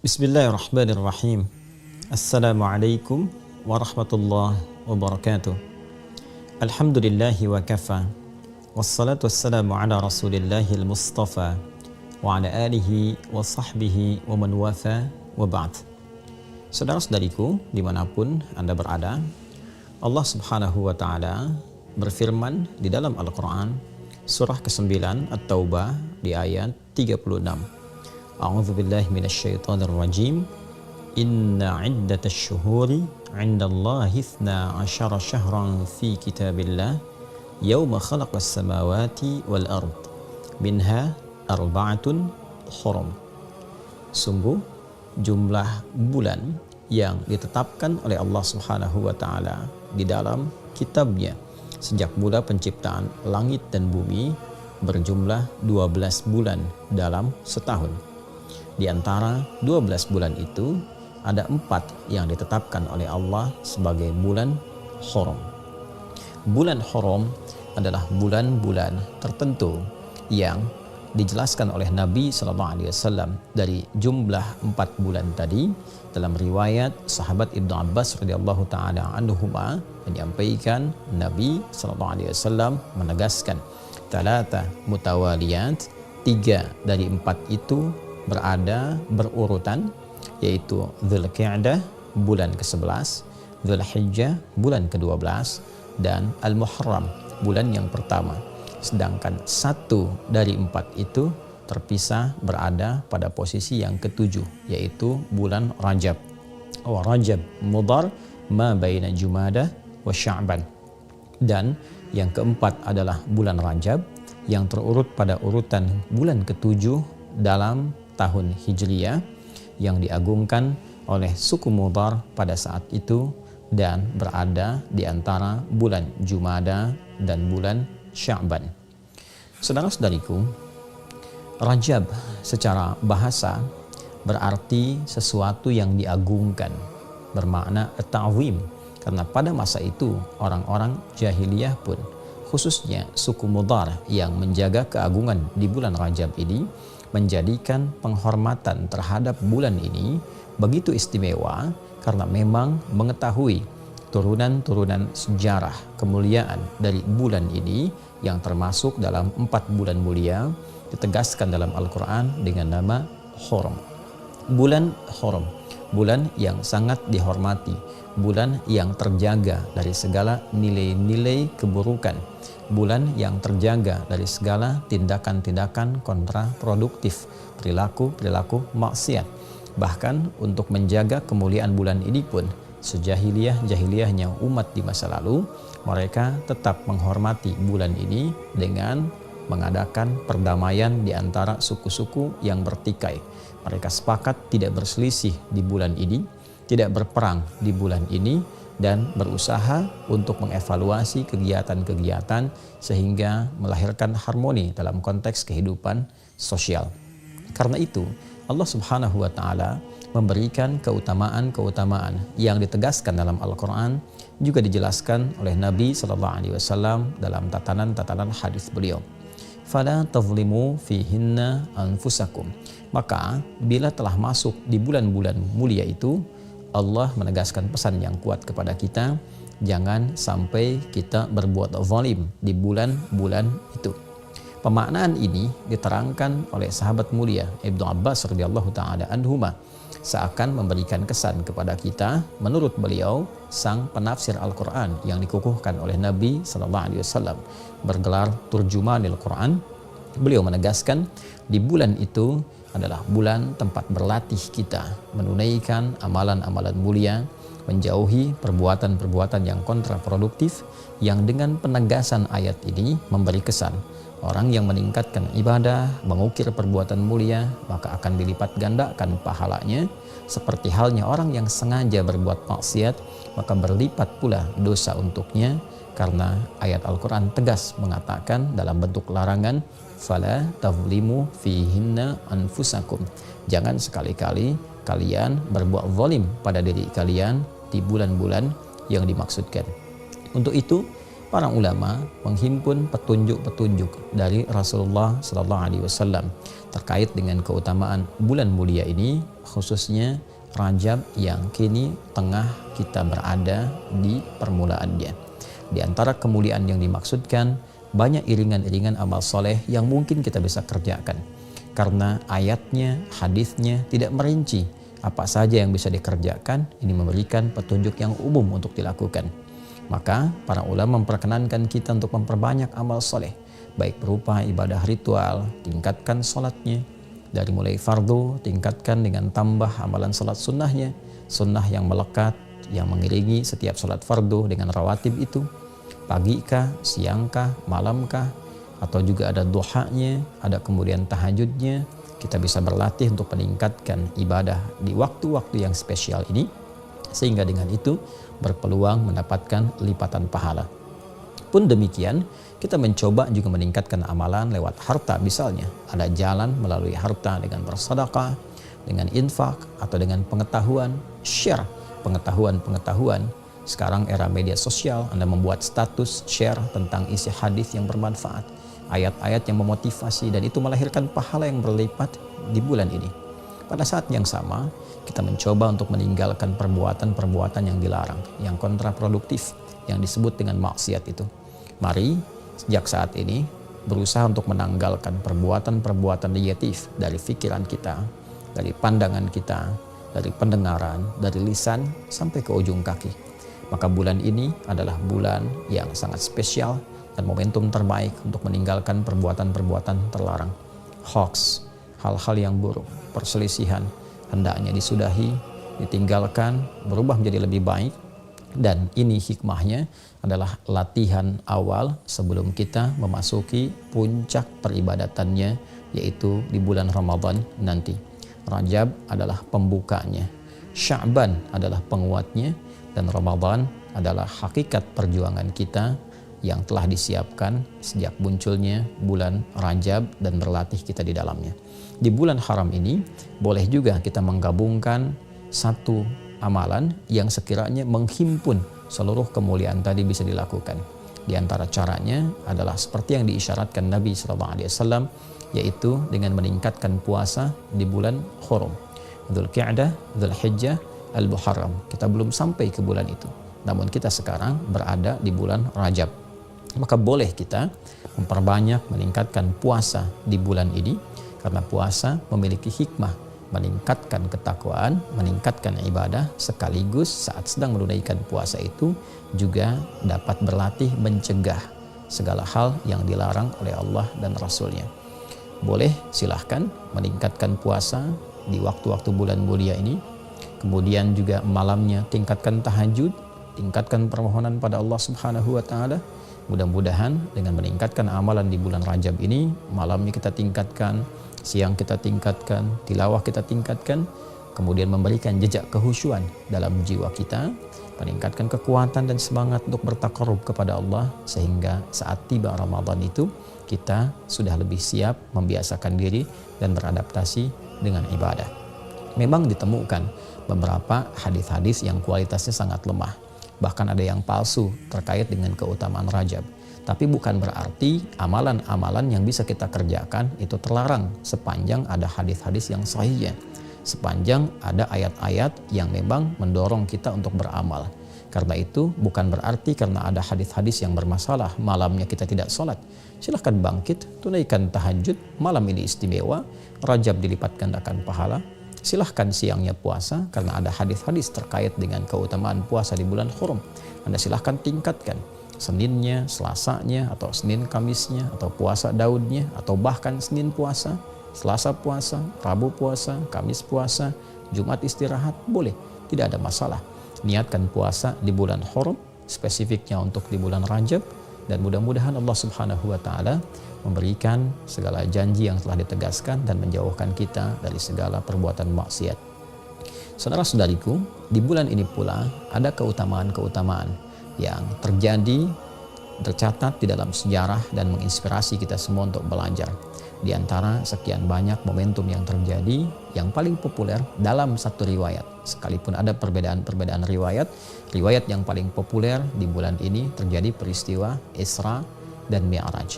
Bismillahirrahmanirrahim. Assalamualaikum warahmatullahi wabarakatuh. Alhamdulillahi wa kafa. Wassalatu wassalamu ala rasulillahil mustafa wa ala alihi wa sahbihi wa man wafa wa ba'd. Saudara-saudariku dimanapun Anda berada, Allah subhanahu wa ta'ala berfirman di dalam Al-Quran surah ke-9 At-Taubah di ayat 36. A'udzu billahi minasyaitonir rajim. Inna 'iddatasy syuhuri 'indallahi 12 syahran fi kitabillah yauma khalaqas samawati wal ard minha arba'atun hurum. Sungguh jumlah bulan yang ditetapkan oleh Allah Subhanahu wa taala di dalam kitabnya sejak mula penciptaan langit dan bumi berjumlah 12 bulan dalam setahun. Di antara 12 bulan itu ada 4 yang ditetapkan oleh Allah sebagai bulan Hurum. Bulan Hurum adalah bulan-bulan tertentu yang dijelaskan oleh Nabi SAW dari jumlah 4 bulan tadi. Dalam riwayat sahabat Ibnu Abbas radhiyallahu taala anhuma menyampaikan Nabi SAW menegaskan talata mutawaliyat, 3 dari 4 itu berada berurutan, yaitu Dzulqa'dah bulan ke-11, Dzulhijjah bulan ke-12, dan Al-Muharram bulan yang pertama. Sedangkan 1 dari 4 itu terpisah berada pada posisi yang ke-7, yaitu bulan Rajab. Rajab Mudhar ma baina Jumadah wa Sya'ban. Dan yang keempat adalah bulan Rajab yang terurut pada urutan bulan ke-7 dalam tahun Hijriyah yang diagungkan oleh suku Mudhar pada saat itu dan berada di antara bulan Jumada dan bulan Sya'ban. Saudara-saudariku, Rajab secara bahasa berarti sesuatu yang diagungkan, bermakna at-ta'zim, karena pada masa itu orang-orang jahiliyah pun, khususnya suku Mudhar yang menjaga keagungan di bulan Rajab ini, menjadikan penghormatan terhadap bulan ini begitu istimewa karena memang mengetahui turunan-turunan sejarah kemuliaan dari bulan ini yang termasuk dalam 4 bulan mulia ditegaskan dalam Al-Quran dengan nama Hurum. Bulan Hurum, bulan yang sangat dihormati, bulan yang terjaga dari segala nilai-nilai keburukan, bulan yang terjaga dari segala tindakan-tindakan kontraproduktif, perilaku-perilaku maksiat. Bahkan untuk menjaga kemuliaan bulan ini pun, sejahiliyah-jahiliyahnya umat di masa lalu, mereka tetap menghormati bulan ini dengan mengadakan perdamaian di antara suku-suku yang bertikai. Mereka sepakat tidak berselisih di bulan ini, tidak berperang di bulan ini, dan berusaha untuk mengevaluasi kegiatan-kegiatan sehingga melahirkan harmoni dalam konteks kehidupan sosial. Karena itu, Allah Subhanahu wa taala memberikan keutamaan-keutamaan yang ditegaskan dalam Al-Qur'an, juga dijelaskan oleh Nabi sallallahu alaihi wasallam dalam tatanan-tatanan hadis beliau. Fala tazlimu fihinna anfusakum. Maka bila telah masuk di bulan-bulan mulia itu, Allah menegaskan pesan yang kuat kepada kita, jangan sampai kita berbuat zalim di bulan-bulan itu. Pemaknaan ini diterangkan oleh sahabat mulia Ibnu Abbas radhiyallahu taala anhuma, seakan memberikan kesan kepada kita menurut beliau sang penafsir Al-Quran yang dikukuhkan oleh Nabi sallallahu alaihi wasallam bergelar Turjumanil Quran. Beliau menegaskan di bulan itu adalah bulan tempat berlatih kita menunaikan amalan-amalan mulia, menjauhi perbuatan-perbuatan yang kontraproduktif, yang dengan penegasan ayat ini memberi kesan orang yang meningkatkan ibadah, mengukir perbuatan mulia, maka akan dilipat gandakan pahalanya, seperti halnya orang yang sengaja berbuat maksiat, maka berlipat pula dosa untuknya, karena ayat Al-Quran tegas mengatakan dalam bentuk larangan, fala tazlimu fihinna anfusakum. Jangan sekali-kali kalian berbuat zalim pada diri kalian di bulan-bulan yang dimaksudkan. Untuk itu, para ulama menghimpun petunjuk-petunjuk dari Rasulullah Sallallahu Alaihi Wasallam terkait dengan keutamaan bulan mulia ini, khususnya Rajab yang kini tengah kita berada di permulaannya. Di antara kemuliaan yang dimaksudkan, banyak iringan-iringan amal soleh yang mungkin kita bisa kerjakan. Karena ayatnya, hadisnya tidak merinci apa saja yang bisa dikerjakan, ini memberikan petunjuk yang umum untuk dilakukan. Maka para ulama memperkenankan kita untuk memperbanyak amal soleh, baik berupa ibadah ritual, tingkatkan sholatnya, dari mulai fardu, tingkatkan dengan tambah amalan sholat sunnahnya, sunnah yang melekat, yang mengiringi setiap sholat fardu dengan rawatib itu, pagi kah, siang kah, malam kah, atau juga ada duhanya, ada kemudian tahajudnya. Kita bisa berlatih untuk meningkatkan ibadah di waktu-waktu yang spesial ini, sehingga dengan itu berpeluang mendapatkan lipatan pahala. Pun demikian, kita mencoba juga meningkatkan amalan lewat harta. Misalnya, ada jalan melalui harta dengan bersedekah, dengan infak, atau dengan pengetahuan, share pengetahuan. Sekarang era media sosial, Anda membuat status share tentang isi hadis yang bermanfaat, ayat-ayat yang memotivasi, dan itu melahirkan pahala yang berlipat di bulan ini. Pada saat yang sama, kita mencoba untuk meninggalkan perbuatan-perbuatan yang dilarang, yang kontraproduktif, yang disebut dengan maksiat itu. Mari sejak saat ini berusaha untuk menanggalkan perbuatan-perbuatan negatif dari pikiran kita, dari pandangan kita, dari pendengaran, dari lisan sampai ke ujung kaki. Maka bulan ini adalah bulan yang sangat spesial dan momentum terbaik untuk meninggalkan perbuatan-perbuatan terlarang. Hoax, hal-hal yang buruk, perselisihan hendaknya disudahi, ditinggalkan, berubah menjadi lebih baik. Dan ini hikmahnya adalah latihan awal sebelum kita memasuki puncak peribadatannya, yaitu di bulan Ramadan nanti. Rajab adalah pembukanya, Sya'ban adalah penguatnya, dan Ramadan adalah hakikat perjuangan kita yang telah disiapkan sejak munculnya bulan Rajab dan berlatih kita di dalamnya. Di bulan haram ini boleh juga kita menggabungkan satu amalan yang sekiranya menghimpun seluruh kemuliaan tadi bisa dilakukan. Di antara caranya adalah seperti yang diisyaratkan Nabi SAW, yaitu dengan meningkatkan puasa di bulan Hurum, Dzulqa'dah, Dzulhijjah, Al-Muharram. Kita belum sampai ke bulan itu, namun kita sekarang berada di bulan Rajab. Maka boleh kita memperbanyak meningkatkan puasa di bulan ini, karena puasa memiliki hikmah meningkatkan ketakwaan, meningkatkan ibadah, sekaligus saat sedang menunaikan puasa itu juga dapat berlatih mencegah segala hal yang dilarang oleh Allah dan Rasulnya. Boleh silahkan meningkatkan puasa di waktu-waktu bulan mulia ini. Kemudian juga malamnya tingkatkan tahajud, tingkatkan permohonan pada Allah Subhanahu wa Ta'ala. Mudah-mudahan dengan meningkatkan amalan di bulan Rajab ini, malamnya kita tingkatkan, siang kita tingkatkan, tilawah kita tingkatkan, kemudian memberikan jejak kehusyuan dalam jiwa kita, meningkatkan kekuatan dan semangat untuk bertakarub kepada Allah, sehingga saat tiba Ramadan itu kita sudah lebih siap membiasakan diri dan beradaptasi dengan ibadah. Memang ditemukan beberapa hadis-hadis yang kualitasnya sangat lemah, bahkan ada yang palsu terkait dengan keutamaan Rajab. Tapi bukan berarti amalan-amalan yang bisa kita kerjakan itu terlarang sepanjang ada hadis-hadis yang sahih, sepanjang ada ayat-ayat yang memang mendorong kita untuk beramal. Karena itu bukan berarti karena ada hadis-hadis yang bermasalah malamnya kita tidak sholat. Silahkan bangkit, tunaikan tahajud, malam ini istimewa, Rajab dilipat gandakan pahala. Silahkan siangnya puasa karena ada hadis-hadis terkait dengan keutamaan puasa di bulan Hurum. Anda silahkan tingkatkan Seninnya, Selasanya, atau Senin Kamisnya, atau puasa Daudnya, atau bahkan Senin puasa, Selasa puasa, Rabu puasa, Kamis puasa, Jumat istirahat, boleh, tidak ada masalah. Niatkan puasa di bulan Hurum, spesifiknya untuk di bulan Rajab, dan mudah-mudahan Allah Subhanahu wa Ta'ala memberikan segala janji yang telah ditegaskan dan menjauhkan kita dari segala perbuatan maksiat. Saudara-saudariku, di bulan ini pula ada keutamaan-keutamaan yang terjadi, tercatat di dalam sejarah dan menginspirasi kita semua untuk belajar. Di antara sekian banyak momentum yang terjadi, yang paling populer dalam satu riwayat, sekalipun ada perbedaan riwayat yang paling populer di bulan ini terjadi peristiwa Isra dan Mi'raj.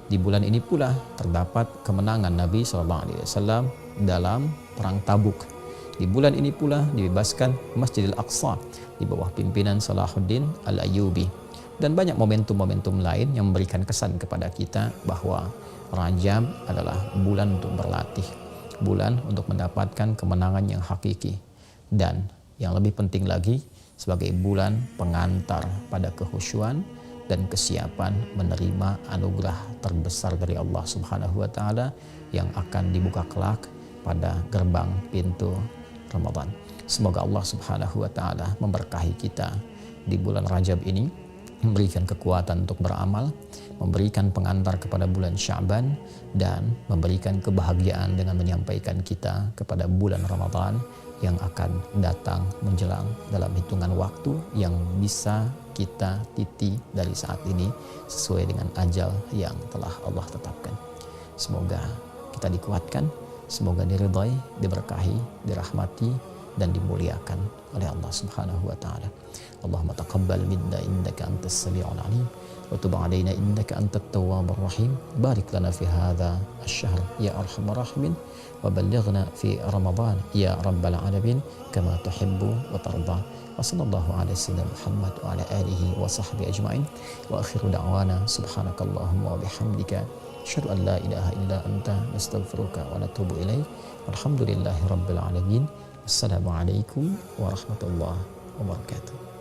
Di bulan ini pula terdapat kemenangan Nabi SAW dalam perang Tabuk. Di bulan ini pula dibebaskan Masjidil Aqsa di bawah pimpinan Salahuddin Al-Ayyubi, dan banyak momentum-momentum lain yang memberikan kesan kepada kita bahwa Rajab adalah bulan untuk berlatih, bulan untuk mendapatkan kemenangan yang hakiki, dan yang lebih penting lagi sebagai bulan pengantar pada kehusyuan dan kesiapan menerima anugerah terbesar dari Allah Subhanahu wa taala yang akan dibuka kelak pada gerbang pintu Ramadan. Semoga Allah Subhanahu wa taala memberkahi kita di bulan Rajab ini, memberikan kekuatan untuk beramal, memberikan pengantar kepada bulan Sya'ban, dan memberikan kebahagiaan dengan menyampaikan kita kepada bulan Ramadan yang akan datang menjelang dalam hitungan waktu yang bisa kita titi dari saat ini sesuai dengan ajal yang telah Allah tetapkan. Semoga kita dikuatkan, semoga diridhai, diberkahi, dirahmati, dan dimuliakan oleh Allah Subhanahu wa taala. Allahumma taqabbal minna innaka antas sami'ul alim wa tub 'alaina innaka antat tawwabur rahim. Barik lana fi hadha asy-syahr ya arhamar rahimin wa ballighna fi ramadan ya rabbal alamin kama tuhibbu wa tarda. Wa sallallahu ala sayyidina Muhammad wa ala alihi wa sahbihi ajma'in. Wa akhiru da'wana subhanakallahumma wa bihamdika asyhadu an la ilaha illa anta nastaghfiruka wa natubu ilaik. Walhamdulillahi rabbil alamin. Assalamualaikum warahmatullahi wabarakatuh.